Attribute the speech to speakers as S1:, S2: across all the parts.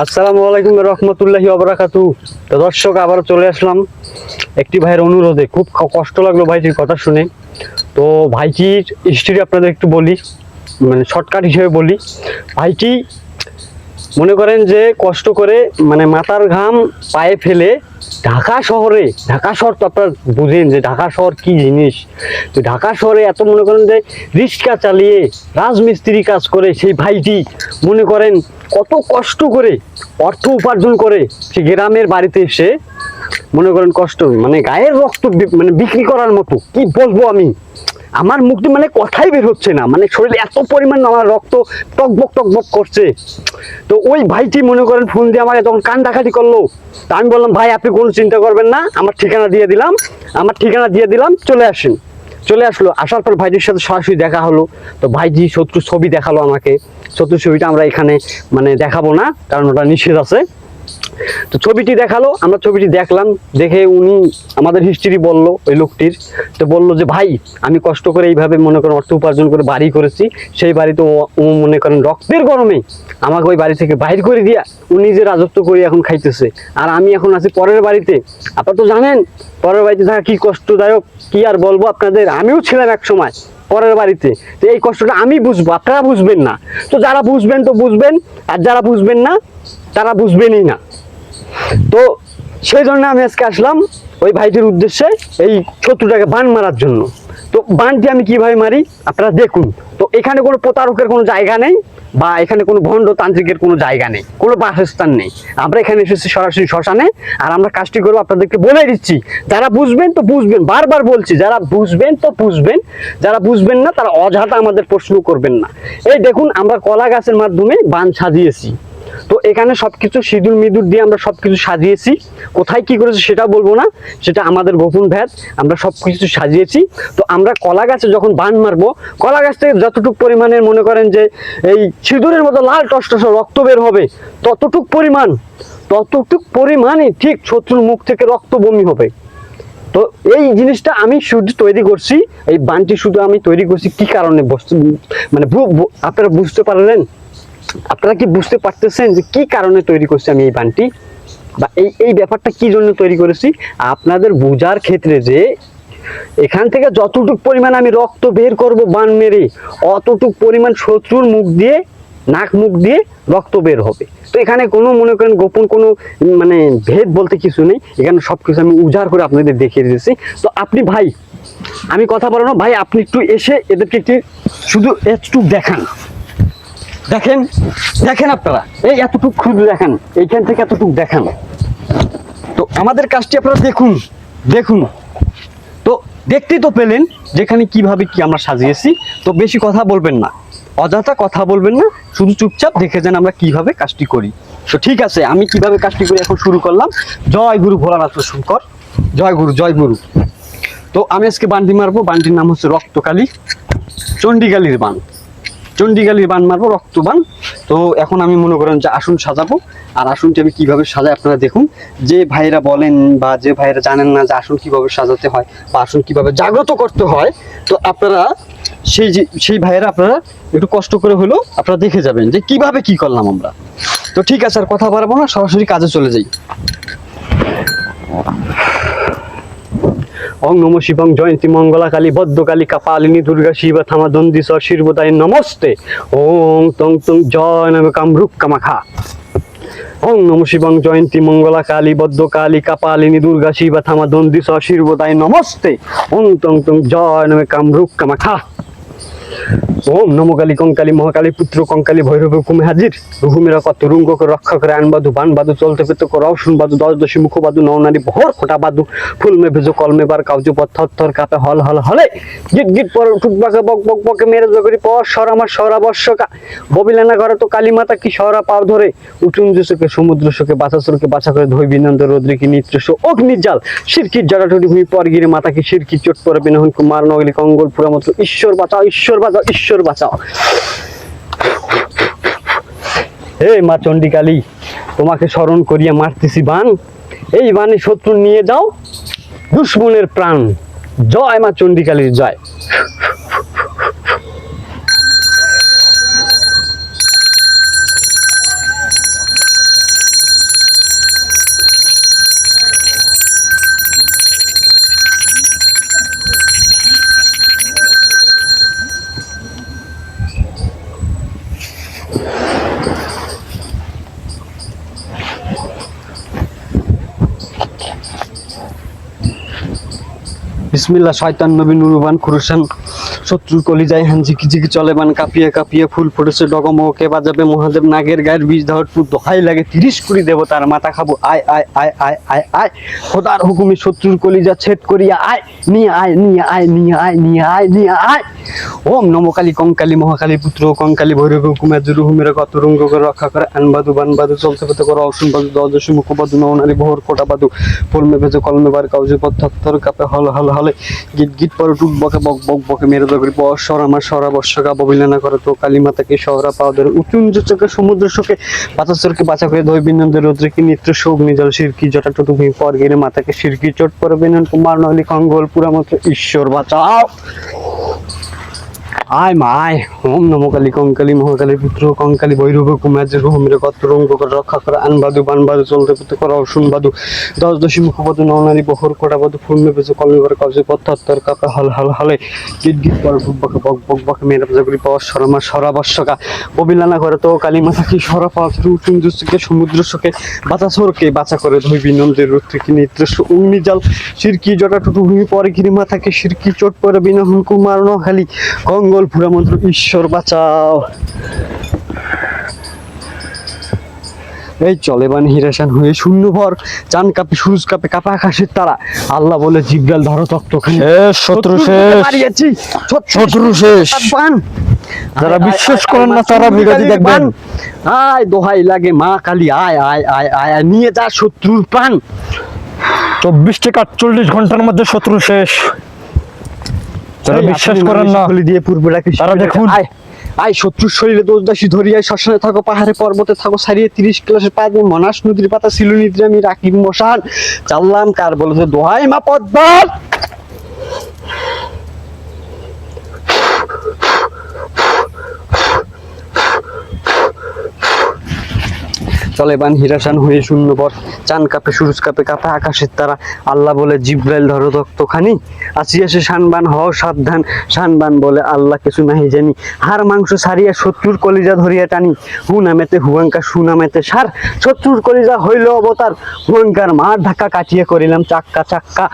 S1: আসসালামু আলাইকুম রহমতুল্লাহি ওয়া বারাকাতুহু। তো দর্শক আবার চলে আসলাম একটি ভাইয়ের অনুরোধে। খুব কষ্ট লাগলো ভাইটির কথা শুনে। তো ভাইটির হিস্ট্রি আপনাদের একটু বলি, মানে শর্টকাট হিসেবে বলি। ভাইটি মনে করেন যে কষ্ট করে মানে মাথার ঘাম পায়ে ফেলে ঢাকা শহর তো আপনারা বুঝেন যে ঢাকা শহর কি জিনিস। তো ঢাকা শহরে এত মনে করেন যে রিক্সা চালিয়ে রাজমিস্ত্রি কাজ করে সেই ভাইটি মনে করেন কত কষ্ট করে অর্থ উপার্জন করে সে গ্রামের বাড়িতে এসে মনে করেন কষ্ট মানে গায়ের রক্ত মানে বিক্রি করার মতো কি বলবো আমি, আমার মুখ দিয়ে মানে কথাই বের হচ্ছে না, মানে শরীরে এত পরিমাণ আমার রক্ত টকবক করছে। তো ওই ভাইটি মনে করেন ফোন দিয়ে আমাকে তখন কান ডাকাতি করলো। তা আমি বললাম ভাই আপনি কোনো চিন্তা করবেন না, আমার ঠিকানা দিয়ে দিলাম চলে আসেন। চলে আসলো, আসার পর ভাইটির সাথে সরাসরি দেখা হলো। তো ভাইজি শত্রু ছবি দেখালো আমাকে। শত্রু ছবিটা আমরা এখানে মানে দেখাবো না, কারণ ওটা নিষেধ আছে। তো ছবিটি দেখালো, আমরা ছবিটি দেখলাম, দেখে উনি আমাদের হিস্ট্রি বলল ওই লোকটির। তো বললো যে ভাই আমি কষ্ট করে এইভাবে মনে করেন অর্থ উপার্জন করে বাড়ি করেছি, সেই বাড়িতে ও মনে করেন রক্তের গরমে আমাকে ওই বাড়ি থেকে বাইর করে দিয়া ও নিজে রাজত্ব করে এখন খাইতেছে, আর আমি এখন আছি পরের বাড়িতে। আপনারা তো জানেন পরের বাড়িতে থাকা কি কষ্টদায়ক, কি আর বলবো আপনাদের, আমিও ছিলাম এক সময় পরের বাড়িতে। তো এই কষ্টটা আমি বুঝবো, আপনারা বুঝবেন না। তো যারা বুঝবেন তো বুঝবেন, আর যারা বুঝবেন না তারা বুঝবেনই না। তো সেই জন্য আমি আজকে আসলাম ওই ভাইটির উদ্দেশ্যে এই শত্রুটাকে বান মারার জন্য। তো বানটি আমি কিভাবে মারি আপনারা দেখুন। তো এখানে কোনো প্রতারকের কোনো জায়গা নেই, বা এখানে কোনো ভণ্ড তান্ত্রিকের কোনো জায়গা নেই, কোনো বাসস্থান নেই। আমরা এখানে এসেছি সরাসরি শ্মশানে, আর আমরা কাজটি করবো আপনাদেরকে বলে দিচ্ছি। যারা বুঝবেন তো বুঝবেন, বারবার বলছি যারা বুঝবেন তো বুঝবেন, যারা বুঝবেন না তারা অযথা আমাদের প্রশ্ন করবেন না। এই দেখুন আমরা কলা গাছের মাধ্যমে বান সাজিয়েছি। তো এখানে সবকিছু সিঁদুর মিদুর দিয়ে আমরা সবকিছু সাজিয়েছি। কোথায় কি করেছি সেটা বলবো না, সেটা আমাদের গোপন ভেদ। আমরা সবকিছু সাজিয়েছি। তো আমরা কলা গাছে যখন বান মারবো, কলা গাছ থেকে যতটুকু পরিমাণের মনে করেন যে এই সিঁদুরের মতো লাল টসটস রক্ত বের হবে, ততটুক পরিমাণে ঠিক শত্রুর মুখ থেকে রক্ত বমি হবে। তো এই জিনিসটা আমি শুধু তৈরি করছি, এই বানটি শুধু আমি তৈরি করছি কি কারণে মানে আপনারা বুঝতে পারলেন? আপনারা কি বুঝতে পারতেছেন যে কি কারণে তৈরি করছি আমি এই বানটি, বা এই ব্যাপারটা কি জন্য তৈরি করেছি আপনাদের বোঝার ক্ষেত্রে, যে এখান থেকে যতটুক পরিমাণ আমি রক্ত বের করব বান মেরে, অতটুক পরিমাণ শত্রুর মুখ দিয়ে নাক মুখ দিয়ে রক্ত বের হবে। তো এখানে কোনো মনে করেন গোপন কোনো মানে ভেদ বলতে কিছু নেই, এখানে সবকিছু আমি উজাড় করে আপনাদের দেখিয়ে দিয়েছি। তো আপনি ভাই আমি কথা বলো না ভাই, আপনি একটু এসে এদেরকে একটু শুধু একটু দেখান, দেখেন দেখেন আপনারা এই এতটুকু খুদ দেখান, এইখান থেকে এতটুকু দেখান। তো আমাদের কাজটি আপনারা দেখুন দেখুন। তো দেখতেই তো পেলেন যেখানে কিভাবে কি আমরা সাজিয়েছি। তো বেশি কথা বলবেন না, অযথা কথা বলবেন না, শুধু চুপচাপ দেখে যান আমরা কিভাবে কাজটি করি। তো ঠিক আছে, আমি কিভাবে কাজটি করি এখন শুরু করলাম। জয় গুরু ভোলানাথ শঙ্কর, জয় গুরু জয় গুরু। তো আমি আজকে বানটি মারবো, বানটির নাম হচ্ছে রক্তকালী, চণ্ডীকালীর বান, চণ্ডীকালীর বান মারবো, রক্তবান। তো এখন আমি মনে করেন যে আসন সাজাবো, আর আসনটি আমি কিভাবে সাজাই আপনারা দেখুন। যে ভাইরা বলেন বা যে ভাইরা জানেন না যে আসন কিভাবে সাজাতে হয় বা আসন কিভাবে জাগ্রত করতে হয়, তো আপনারা সেই ভাইয়েরা আপনারা একটু কষ্ট করে হলেও আপনারা দেখে যাবেন যে কিভাবে কি করলাম আমরা। তো ঠিক আছে, আর কথা বাড়াবো না, সরাসরি কাজে চলে যাই। ওং নমঃ শিবং জয়ন্তী মঙ্গলা কালী ভদ্রকালী কাপালিনী দুর্গা শিবা থামা দন্দি শিরবোদায় নমস্তে। ওং তং তং জয় নম কামরূপ কামাখা। ওং নমঃ শিবং জয়ন্তী মঙ্গলা কালী ভদ্রকালী কাপালিনী দুর্গা শিবা থামা দন্দি শিরবোদায় নমস্তে। ওং তং তং জয় নম কামরূপ কামাখা। ওম নমো কালী কঙ্কালী মহাকালী পুত্র কঙ্কালী ভৈরব হুকুমে হাজির। রঘুমেরা কত রুঙ্গ করে রক্ষা করে আন বাদু বান বাদু চলতে পেতে করো শুন বাদু দশ দশী মুখ বাদু নৌনারী ভোর ফোটা বাদু ফুল মে ভেজো কলমে বার কাউজু পথর থর কাপে হল হল হলে গিট গিট পর টুক বাকে বক বক বকে মেরে জগরি পর সর আমার সরা বর্ষকা ববিলানা করে তো কালী মাতা কি সরা পাও ধরে উচুন জোসকে সমুদ্র শোকে বাছাসুরকে বাছা করে ধই বিনন্দ রৌদ্রে কি নিত্রস অগ্নিজাল শিরকির জড়াটুটি ভূমি পর গিরে মাতা কি শিরকি চোট পরে বিনহন কুমার নগলি কঙ্গল পুরা মাত্র ঈশ্বর বাঁচাও ঈশ্বর বাঁচাও ঈশ্বর বাঁচাও। হে মা চণ্ডীকালী, তোমাকে স্মরণ করিয়া মারতেছি বান, এই বানে শত্রু নিয়ে যাও দুশ্মনের প্রাণ। জয় মা চণ্ডীকালীর জয়। বিসমিল্লাহ শয়তান নবী নুরুবান খুরুসান শত্রুর কলিজায় হান ঝিকি ঝিকি চলে বান কাঁপিয়ে কাঁপিয়ে ফুল ফুটেছে ডগমকে বাজাবে মহাদেব নাগের গায়ের বীজ ধাওয়ার পুর দোহাই লাগে 30 কোটি দেবতার মাথা খাবো আয় আয় আয় আয় আয় আয় খোদার হুকুমে শত্রুর কলিজা ছেদ করিয়া আয় নিয়ে আয় নিয়ে আয় নিয়ে আয় নিয়ে আয় নিয়ে আয় ওম নমকালী কঙ্কালী মহাকালী পুত্র কঙ্কালী ভৈরব হুকুমে জুরুহুমের কত রঙ্গ করে রক্ষা করে আনবাদু বানবাদু চলতে পেতে করো অসুন বাদু দশী মুখবাদু নৌনারী বহর কোটা বাদু ফলমে ভেজে কলমে বার কাউজে পথর কাপে হল হল হলে গিট গিট পরে টুক বকে বক বক বকে মেরে দগরি বৎসর আমার সরা বর্ষকা ববিলানা করে তো কালী মাতাকে শহরা পাওয়াদের উঁচুঞ্চ চোখে সমুদ্র শোকে বাতাসরকে বাঁচা করে দই বিনন্দের রৌদ্রে কি নিত্য শোক নিজল সিরকি জটাটু তুমি পর গেলে মাতাকে সিরকি চোট পরে বিনন কুমার নহলি কঙ্গল পুরা মাত্র ঈশ্বর বাঁচাও আয় মা আয় ওম নমো কালী কঙ্কালী মহাকালী পুত্র কঙ্কালী ভৈরব কুমার রুহমের কত রঙ্গ করে রক্ষা করে আনবাদু বানবাদু চলতে পেতে করো অসুন বাদু দশ দশী মুখবাদু নৌনারী বহর কোটা বাদু ফুলমে বেজে কলমে করে কাউজে পথর কাপে হল হল হলে গিট গিট পরে টুক বকে বক বক বকে মেয়েরা বাজাগুলি পাওয়া সরমা সরা বর্ষকা কবিলানা করে তো কালী মাতা কি সরা পাওয়া উঁচু চোখে সমুদ্র শোকে বাতাসরকে বাঁচা করে ধই বিনন্দের রুদ্রে কি নিত্য অগ্নিজাল সিরকি জটা টুটু ভূমি পরে গিরি মাথাকে সিরকি চোট পরে বিনা হুন কুমার নহলি কঙ্গল পুরা মন্ত্র ঈশ্বর বাঁচাও এই চলে বান হিরাসান হয়ে শূন্য ভর চান কাপে সুরুজ কাপে কাপা আকাশের তারা আল্লাহ বলে জিব্রাইল ধরো তক্তখানি
S2: শত্রু শেষ শত্রু শেষ যারা বিশ্বাস করেন না তারা ভিডিওটি দেখবেন
S1: আয় দোহাই লাগে মা কালী আয় আয় আয় আয় আয় নিয়ে যা শত্রুর প্রাণ
S2: 24 থেকে 48 ঘন্টার মধ্যে শত্রু শেষ যারা বিশ্বাস করেন না
S1: দিয়ে পূর্বে রাখি
S2: তারা দেখুন
S1: আয় আয় শত্রুর শরীরে দোষদাসী ধরিয়ায় শ্মশানে থাকো পাহাড়ে পর্বতে থাকো সারিয়ে 30 ক্লাসের পায়ে মনাস নদীর পাতা ছিল নিদ্রে আমি রাখিব মশান চাললাম কার বলে যে দোহাই মা পদ্মার চলে বান হিরাসান হয়ে শূন্য পর চান কাপে সুরুজ কাপে কাপে আকাশের তারা আল্লাহ বলে জিব্রাইল ধরো তক্তখানি আসিয়াছে শানবান হও সাবধান শানবান বলে আল্লাহ কিছু নাহি জানি হাড় মাংস সারিয়া শত্রুর কলিজা ধরিয়া টানি হু নামেতে হুয়াঙ্কার সু নামেতে সার শত্রুর কলিজা হইল অবতার হুয়াঙ্কার মার ধাক্কা কাটিয়ে করিলাম চাক্কা চাক্কা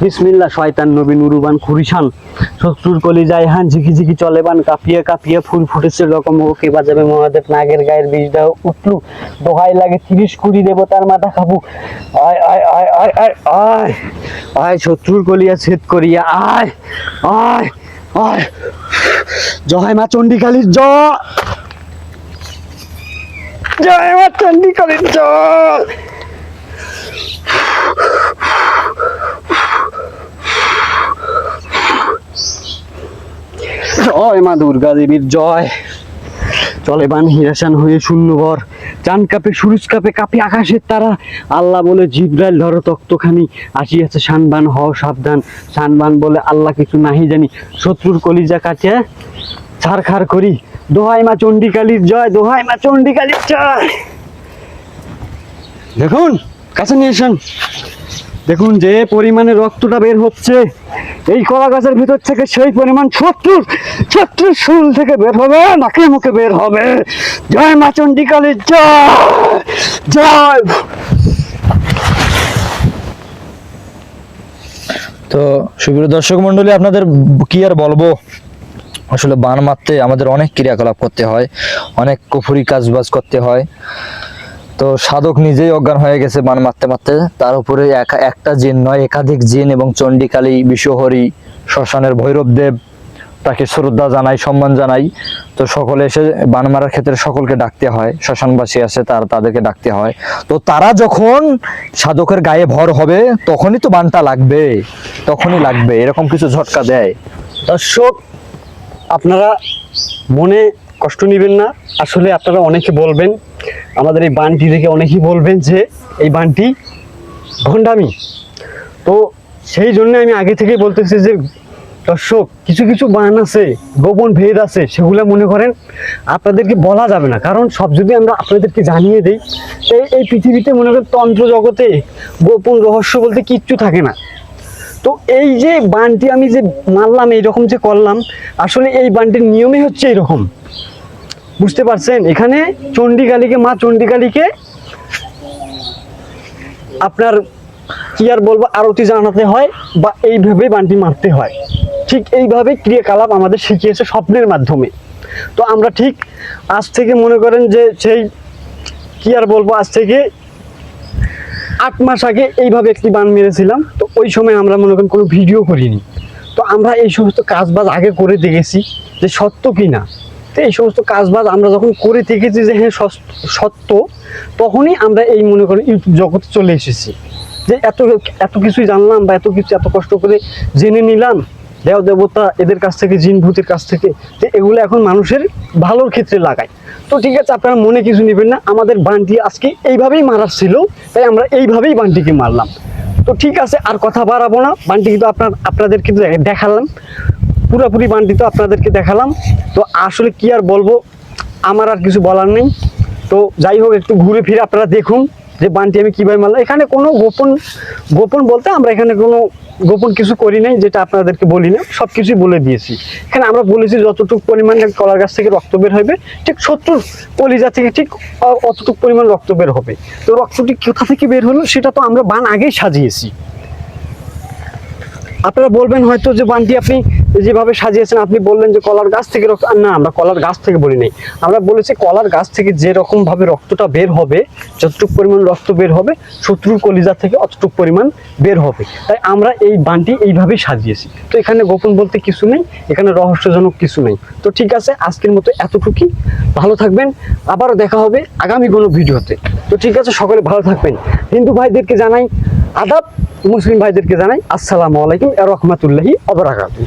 S1: বিসমিল্লাহ শয়তান নবী নুরুবান খুরিসান শত্রুর কলিজায় হান ঝিকি ঝিকি চলে বান কাঁপিয়ে কাঁপিয়ে ফুল ফুটেছে রকম ওকে বাজাবে মহাদেব নাগের গায়ের বীজ দাও উঠলু দোহাই লাগে 30 কোটি দেবতার মাথা খাবু আয় আয় আয় আয় আয় আয় আয় শত্রুর কলিয়া ছেদ করিয়া আয় আয় আয় জয় মা চণ্ডীকালীর জয় জয় মা চণ্ডীকালীর জয় জয় মা দুর্গা দেবীর জয় চলে বান হিরাসান হয়ে শূন্য ভর চান কাপে সুরুজ কাপে কাপে আকাশের তারা আল্লাহ বলে জিব্রাইল ধরো তক্তখানি আসিয়াছে শানবান হও সাবধান শানবান বলে আল্লাহ কিছু নাহি জানি শত্রুর কলিজা কাটে ছারখার করি দোহাই মা চণ্ডীকালীর জয় দোহাই মা চণ্ডীকালীর জয় দেখুন কাছে নিয়ে এসেন দেখুন যে পরিমাণে রক্তটা বের হচ্ছে এই কলা গাছের ভিতর থেকে সেই পরিমাণ শত্রুর শুল থেকে বের হবে নাকে মুখে বের হবে জয় মা চণ্ডীকালীর জয় জয়
S2: তো সুপ্রিয় দর্শক মন্ডলী আপনাদের কি আর বলবো আসলে বান মারতে আমাদের অনেক ক্রিয়াকলাপ করতে হয় অনেক কুফরি কাজবাজ করতে হয় তো সাধক নিজেই অজ্ঞান হয়ে গেছে বান মারতে মারতে তার উপরে একটা জিন নয় একাধিক জিন এবং চণ্ডীকালী বিশ্বহরি শ্মশানের ভৈরব দেব তাকে শ্রদ্ধা জানাই সম্মান জানাই তো সকলে এসে বান মারার ক্ষেত্রে সকলকে ডাকতে হয় শ্মশানবাসী আছে তাদেরকে ডাকতে হয় তো তারা যখন সাধকের গায়ে ভর হবে তখনই তো বানটা লাগবে তখনই লাগবে এরকম কিছু ঝটকা দেয়
S1: দর্শক আপনারা মনে কষ্ট নেবেন না আসলে আপনারা অনেকে বলবেন আমাদের এই বানটি দেখে অনেকেই বলবেন যে এই বানটি ভণ্ডামি তো সেই জন্য আমি আগে থেকে বলতেছি যে দর্শক কিছু কিছু বান আছে গোপন ভেদ আছে সেগুলো মনে করেন আপনাদেরকে বলা যাবে না কারণ সব যদি আমরা আপনাদেরকে জানিয়ে দিই এই পৃথিবীতে মনে করেন তন্ত্র জগতে গোপন রহস্য বলতে কিচ্ছু থাকে না তো এই যে বানটি আমি যে মারলাম এইরকম যে করলাম আসলে এই বানটির নিয়মই হচ্ছে এইরকম বুঝতে পারছেন এখানে চণ্ডীকালীকে মা চণ্ডীকালীকে আপনার কি আর বলবো, আরতি জানাতে হয় বা এইভাবেই বানটি মারতে হয়। ঠিক এইভাবে ক্রিয়াকলাপ আমাদের শিখিয়েছে স্বপ্নের মাধ্যমে। তো আমরা ঠিক আজ থেকে মনে করেন যে সেই কি আর বলবো, আজ থেকে 8 মাস আগে এইভাবে একটি বান মেরেছিলাম। তো ওই সময় আমরা মনে করেন কোনো ভিডিও করিনি। তো আমরা এই সমস্ত কাজবাজ আগে করে দেখেছি যে সত্য কি না। তো এই সমস্ত কাজবাজ আমরা যখন করে দেখেছি যে হ্যাঁ সত্য, তখনই আমরা এই মনে করেন ইউটিউব জগতে চলে এসেছি। যে এত কিছুই জানলাম বা এত কিছু এত কষ্ট করে জেনে নিলাম দেব দেবতা এদের কাছ থেকে, জিন ভূতের কাছ থেকে, যে এগুলো এখন মানুষের ভালোর ক্ষেত্রে লাগায়। তো ঠিক আছে, আপনারা মনে কিছু নেবেন না, আমাদের বানটি আজকে এইভাবেই মারার ছিল, তাই আমরা এইভাবেই বানটিকে মারলাম। তো ঠিক আছে, আর কথা বাড়াবো না। বানটি কিন্তু আপনাদের কিন্তু দেখালাম, পুরোপুরি বানটি তো আপনাদেরকে দেখালাম। তো আসলে কি আর বলবো, আমার আর কিছু বলার নেই। তো যাই হোক, একটু ঘুরে ফিরে আপনারা দেখুন যে বানটি আমি কীভাবে মারলাম। এখানে কোনো গোপন বলতে আমরা এখানে কোনো গোপন কিছু করি নাই, যেটা আপনাদেরকে বলি না, সব কিছুই বলে দিয়েছি। এখানে আমরা বলেছি যতটুকু পরিমাণে কলার গাছ থেকে রক্ত বের হবে, ঠিক শত্রুর কলিজা থেকে ঠিক অতটুকু পরিমাণ রক্ত বের হবে। তো রক্তটি কোথা থেকে বের হলো সেটা তো আমরা বান আগেই সাজিয়েছি। আপনারা বলবেন হয়তো যে বানটি আপনি যেভাবে সাজিয়েছেন, আপনি বললেন যে কলার গাছ থেকে রক্ত, না, আমরা কলার গাছ থেকে বলি নাই। আমরা বলেছি কলার গাছ থেকে যেরকম ভাবে রক্তটা বের হবে, যতটুকু পরিমাণ রক্ত বের হবে, শত্রুর কলিজা থেকে অতটুকু পরিমাণ বের হবে। তাই আমরা এই বানটি এইভাবেই সাজিয়েছি। তো এখানে গোপন বলতে কিছু নেই, এখানে রহস্যজনক কিছু নেই। তো ঠিক আছে, আজকের মতো এতটুকুই। ভালো থাকবেন, আবারও দেখা হবে আগামী কোনো ভিডিওতে। তো ঠিক আছে, সকলে ভালো থাকবেন। হিন্দু ভাইদেরকে জানাই আদাব, মুসলিম ভাইদেরকে জানাই আসসালামু আলাইকুম ওয়া রাহমাতুল্লাহি ওয়া বারাকাতুহু।